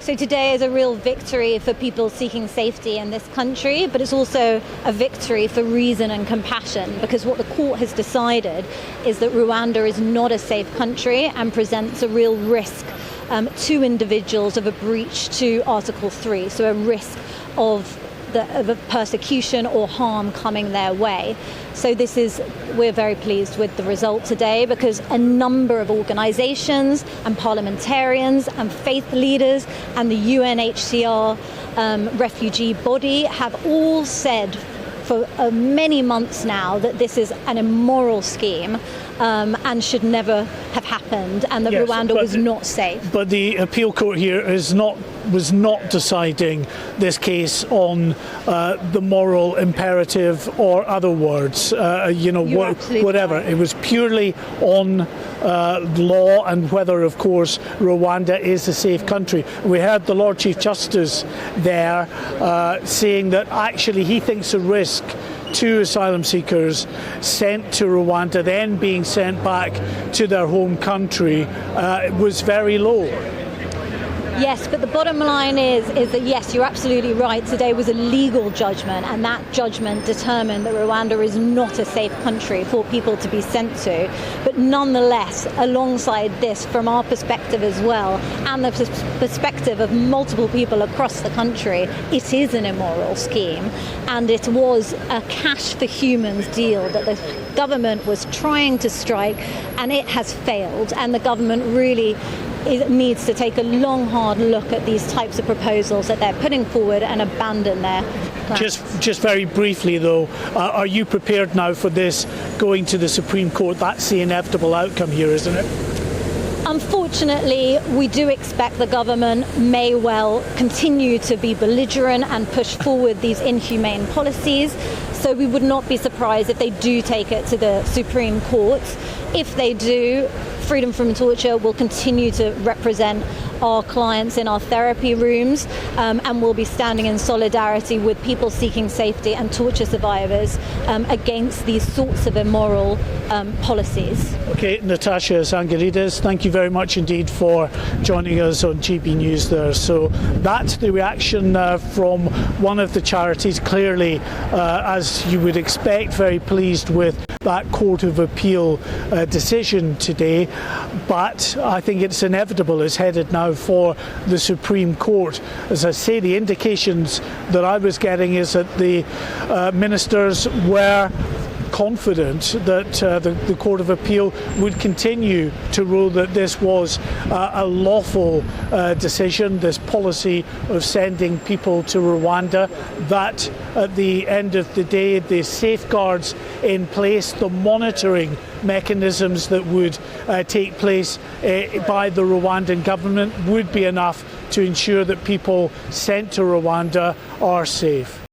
So today is a real victory for people seeking safety in this country, but it's also a victory for reason and compassion, because what the court has decided is that Rwanda is not a safe country and presents a real risk to individuals of a breach to Article 3, so a risk of persecution or harm coming their way. So we're very pleased with the result today, because a number of organisations and parliamentarians and faith leaders and the UNHCR refugee body have all said for many months now that this is an immoral scheme and should never have happened, and that Rwanda was not safe. But the appeal court here was not deciding this case on the moral imperative or other words, whatever. Right. It was purely on law and whether, of course, Rwanda is a safe country. We heard the Lord Chief Justice there saying that actually he thinks the risk to asylum seekers sent to Rwanda, then being sent back to their home country, was very low. Yes, but the bottom line is that, yes, you're absolutely right. Today was a legal judgment, and that judgment determined that Rwanda is not a safe country for people to be sent to. But nonetheless, alongside this, from our perspective as well, and the perspective of multiple people across the country, it is an immoral scheme, and it was a cash for humans deal that the government was trying to strike, and it has failed. And the government really needs to take a long, hard look at these types of proposals that they're putting forward and abandon their plans. Just very briefly, though, are you prepared now for this going to the Supreme Court? That's the inevitable outcome here, isn't it? Unfortunately, we do expect the government may well continue to be belligerent and push forward these inhumane policies. So we would not be surprised if they do take it to the Supreme Court. If they do, Freedom from Torture will continue to represent our clients in our therapy rooms, and we'll be standing in solidarity with people seeking safety and torture survivors against these sorts of immoral policies. Okay, Natasha Tsangarides, thank you very much indeed for joining us on GB News there. So that's the reaction from one of the charities, clearly, as you would expect, very pleased with that Court of Appeal decision today, but I think it's inevitable. It's headed now for the Supreme Court. As I say, the indications that I was getting is that the ministers were confident that the Court of Appeal would continue to rule that this was a lawful decision, this policy of sending people to Rwanda, that at the end of the day the safeguards in place, the monitoring mechanisms that would take place by the Rwandan government would be enough to ensure that people sent to Rwanda are safe.